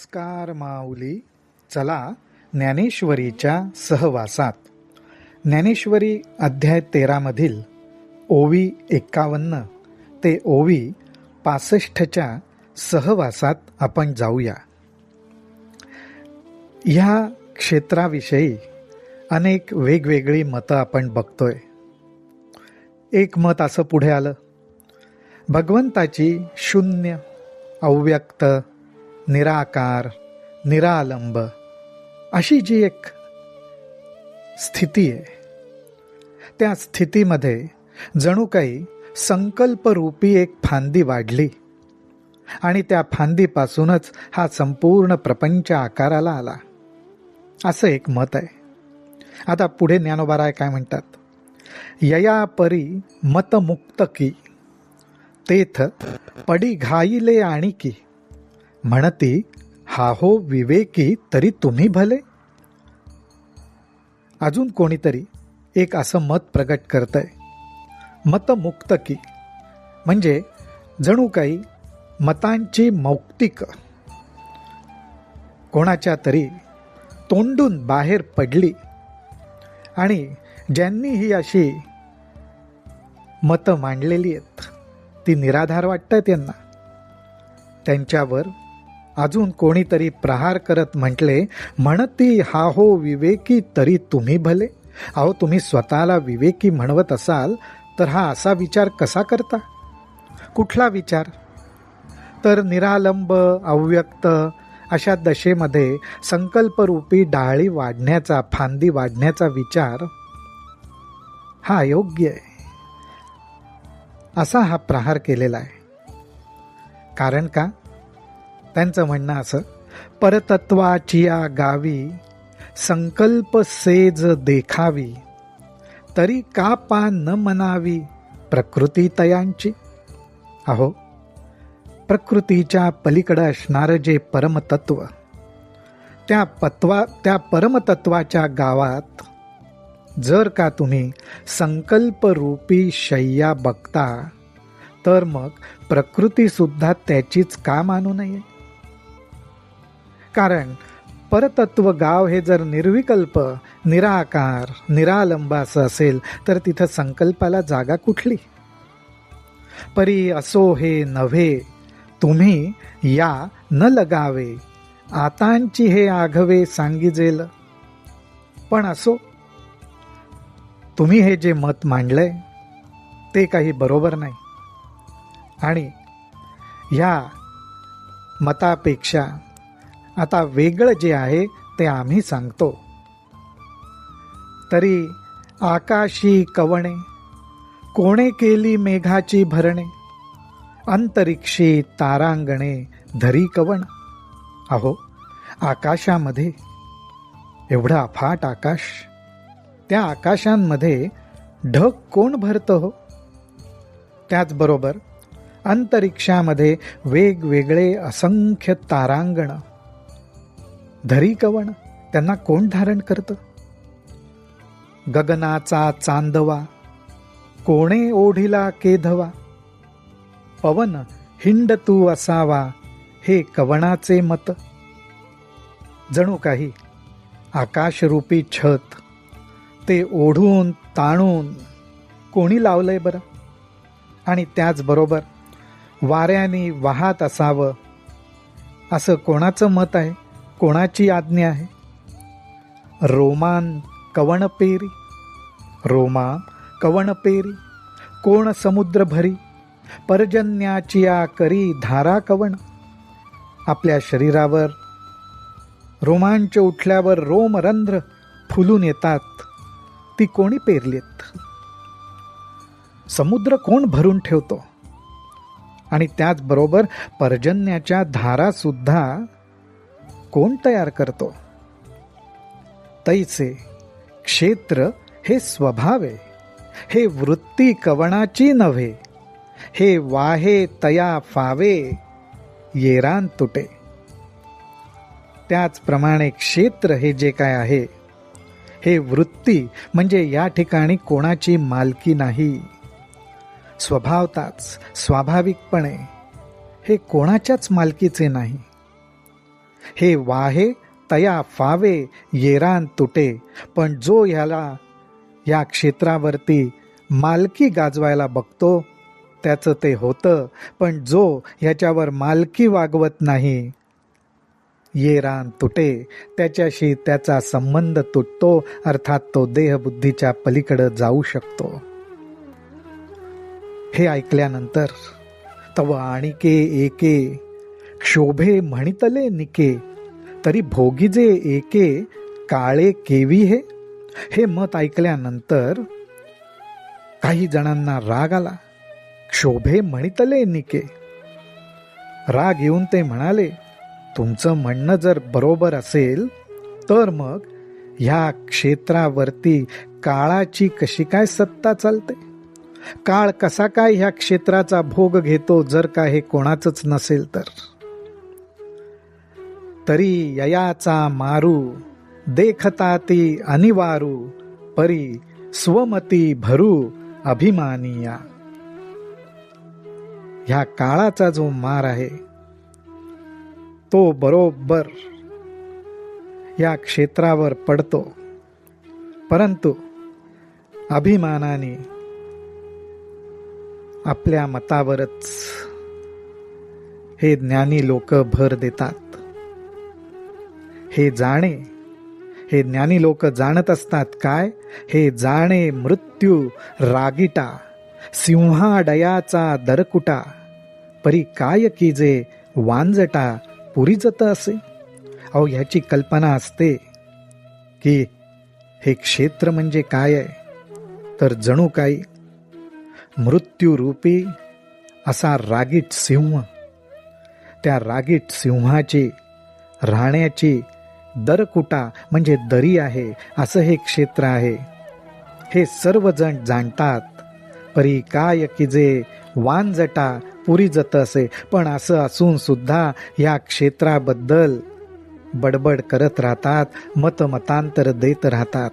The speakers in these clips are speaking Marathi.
नमस्कार माऊली. चला ज्ञानेश्वरीच्या सहवासात. ज्ञानेश्वरी अध्याय 13 मधील ओवी 51 ते ओवी 65च्या सहवासात आपण जाऊया. ह्या क्षेत्राविषयी अनेक वेगवेगळी मतं आपण बघतोय. एक मत असं पुढे आलं, भगवंताची शून्य, अव्यक्त, निराकार, निरालंब अशी जी एक स्थिती आहे, त्या स्थितीमध्ये जणू काही संकल्परूपी एक फांदी वाढली आणि त्या फांदीपासूनच हा संपूर्ण प्रपंच आकाराला आला, असं एक मत आहे. आता पुढे ज्ञानोबाराय काय म्हणतात, यया परी मतमुक्त की तेथ पडी घाईले आणि की म्हणती हा हो विवेकी तरी तुम्ही भले. अजून कोणीतरी एक असं मत प्रगट करतंय, मतमुक्त की म्हणजे जणू काही मतांची मौक्तिक कोणाच्या तरी तोंडून बाहेर पडली आणि ज्यांनी ही अशी मतं मांडलेली आहेत ती निराधार वाटतं त्यांना. त्यांच्यावर अजून कोणीतरी प्रहार करत म्हटले, म्हणती हा हो विवेकी तरी तुम्ही भले. अहो, तुम्ही स्वतःला विवेकी म्हणवत असाल तर हा असा विचार कसा करता? कुठला विचार? तर निरालंब, अव्यक्त अशा दशेमध्ये संकल्परूपी डाळी वाढण्याचा, फांदी वाढण्याचा विचार हा अयोग्य आहे, असा हा प्रहार केलेला आहे. कारण का? त्यांचं म्हणणं असं, परतत्वाचिया गावी संकल्प सेज देखावी तरी का पा न मनावी प्रकृती तयांची. अहो, प्रकृतीच्या पलीकडं असणारं जे परमतत्व, त्या परमतत्वाच्या गावात जर का तुम्ही संकल्परूपी शय्या बघता तर मग प्रकृतीसुद्धा त्याचीच का मानू नये? कारण परतत्व गाव हे जर निर्विकल्प, निराकार, निरालंब असं असेल तर तिथं संकल्पाला जागा कुठली? परी असो हे नव्हे तुम्ही या न लगावे, आतांची हे आघवे सांगिजेल. पण असो, तुम्ही हे जे मत मांडलंय ते काही बरोबर नाही आणि ह्या मतापेक्षा आता वेगळं जे आहे ते आम्ही सांगतो. तरी आकाशी कवणे कोणे केली मेघाची भरणे, अंतरिक्षी तारांगणे धरी कवण. अहो, आकाशामध्ये एवढं अफाट आकाश, त्या आकाशांमध्ये ढग कोण भरतं हो? त्याचबरोबर अंतरिक्षामध्ये वेगवेगळे असंख्य तारांगण धरी कवण, त्यांना कोण धारण करतं? गगनाचा चांदवा कोणे ओढिला केधवा, पवन हिंड तू असावा हे कवणाचे मत. जणू काही आकाशरूपी छत ते ओढून ताणून कोणी लावलंय बरं? आणि त्याचबरोबर वाऱ्याने वाहत असावं असं कोणाचं मत आहे? कोणाची आज्ञा आहे? रोमान कवण पेरी, रोमा कवण पेरी कोण समुद्र भरी, पर्जन्याची आ करी धारा कवण. आपल्या शरीरावर रोमांच उठल्यावर रोमरंध्र फुलून येतात, ती कोणी पेरलीत? समुद्र कोण भरून ठेवतो? आणि त्याचबरोबर पर्जन्याच्या धारा सुद्धा कोण तयार करतो? तैसे क्षेत्र हे स्वभावे, हे वृत्ती कवणाची नव्हे, हे वाहे तया फावे येरान तुटे. त्याचप्रमाणे क्षेत्र हे जे काय आहे, हे वृत्ती म्हणजे या ठिकाणी कोणाची मालकी नाही. स्वभावताच, स्वाभाविकपणे हे कोणाच्याच मालकीचे नाही. हे वाहे तया फावे येरान तुटे. पण जो या क्षेत्रावरती मालकी गाजवायला बघतो त्याचं ते होतं, पण जो ह्याच्यावर मालकी वागवत नाही, ये रान तुटे, त्याच्याशी त्याचा संबंध तुटतो. अर्थात तो देहबुद्धीच्या पलीकडे जाऊ शकतो. हे ऐकल्यानंतर तव आणिके एके क्षोभे म्हणितले निके, तरी भोगीजे एके काळे केवी हे. हे मत ऐकल्यानंतर काही जणांना राग आला. क्षोभे म्हणितले निके, राग येऊन ते म्हणाले, तुमचं म्हणणं जर बरोबर असेल तर मग ह्या क्षेत्रावरती काळाची कशी काय सत्ता चालते? काळ कसा काय ह्या क्षेत्राचा भोग घेतो जर का हे कोणाचंच नसेल तर? तरी ययाचा मारू देखता ती अनिवारू, परी स्वमती भरू अभिमानिया. ह्या काळाचा जो मार आहे तो बरोबर या क्षेत्रावर पडतो, परंतु अभिमानाने आपल्या मतावरच हे ज्ञानी लोक भर देतात. हे ज्ञानी लोक जाणत असतात काय? हे जाणे मृत्यू रागिटा, सिंहाडयाचा दरकुटा, परी काय कीजे वांजटा पुरीजत असे. अहो, ह्याची कल्पना असते की हे क्षेत्र म्हणजे काय आहे, तर जणू काही मृत्यूरूपी असा रागीट सिंह, त्या रागीट सिंहाची राहण्याची दरकुटा म्हणजे दरी आहे, असं हे क्षेत्र आहे. हे सर्वजण जाणतात. परी काय कीजे वांजटा पुरी जत असे. पण असं असून सुद्धा या क्षेत्राबद्दल बडबड करत राहतात, मतमतांतर देत राहतात.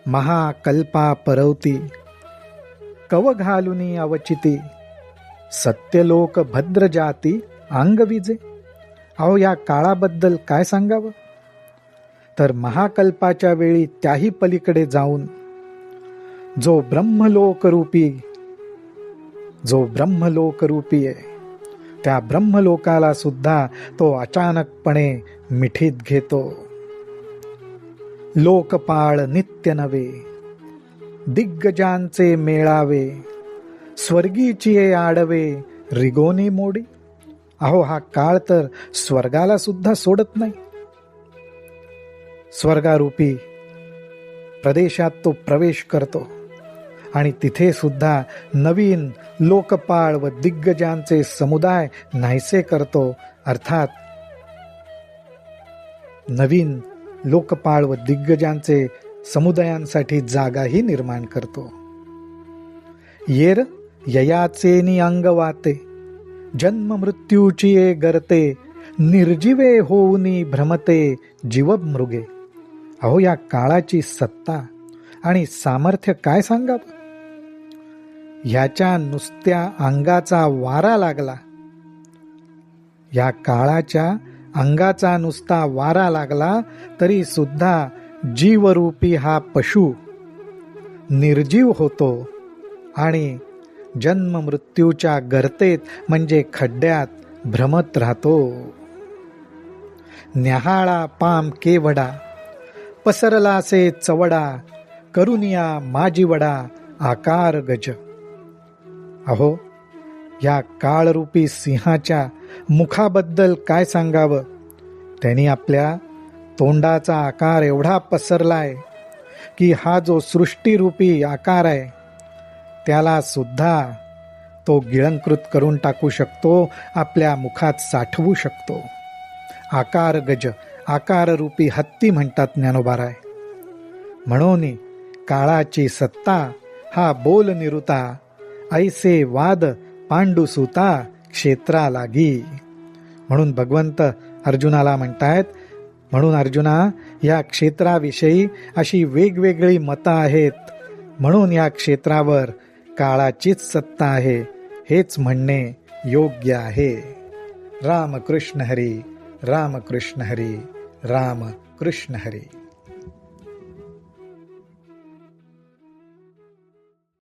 महाकल्पा परवती कव घालुनी अवचिती, सत्यलोक भद्र जाती अंगविजे. अहो, या काळाबद्दल काय सांगावं? तर महाकल्पाच्या वेळी त्याही पलीकडे जाऊन जो ब्रह्मलोकरूपी आहे, त्या ब्रह्मलोकाला सुद्धा तो अचानकपणे मिठीत घेतो. लोकपाळ नित्य नवे, दिग्गजांचे मेळावे, स्वर्गीची आडवे रिगोनी मोडी. अहो, हा काळ तर स्वर्गाला सुद्धा सोडत नाही. स्वर्गारूपी प्रदेशात तो प्रवेश करतो आणि तिथे सुद्धा नवीन लोकपाळ व दिग्गजांचे समुदाय नाहीसे करतो. अर्थात नवीन लोकपाळ व दिग्गजांचे समुदायांसाठी जागाही निर्माण करतो. येर ययाचेनी अंगवाते, जन्म मृत्यूची ये गर्ते, निर्जीवे होऊनी भ्रमते जीव मृगे. अहो, या काळाची सत्ता आणि सामर्थ्य काय सांगावं? ह्याच्या नुसत्या अंगाचा वारा लागला, या काळाच्या अंगाचा नुसता वारा लागला तरी सुद्धा जीवरूपी हा पशु निर्जीव होतो आणि जन्म मृत्यूच्या गर्तेत म्हणजे खड्ड्यात भ्रमत राहतो. न्याहाळा पाम केवडा, पसरलासे चवडा, करुनिया माजीवडा आकार गज. अहो, या काळरूपी सिंहाच्या मुखाबद्दल काय सांगावं? त्यांनी आपल्या तोंडाचा आकार एवढा पसरलाय की हा जो सृष्टीरूपी आकार आहे त्याला सुद्धा तो गिळंकृत करून टाकू शकतो, आपल्या मुखात साठवू शकतो. आकार गज, आकाररूपी हत्ती म्हणतात ज्ञानोबाराय. म्हणून काळाची सत्ता हा बोल निरुता, ऐसे वाद पांडुसुता क्षेत्रा लागी. म्हणून भगवंत अर्जुनाला म्हणतायत, म्हणून अर्जुना, या क्षेत्राविषयी अशी वेगवेगळी मतं आहेत, म्हणून या क्षेत्रावर काळाचीच सत्ता आहे, हेच म्हणणे योग्य आहे. राम कृष्ण हरी, राम कृष्ण हरी, राम कृष्ण हरी.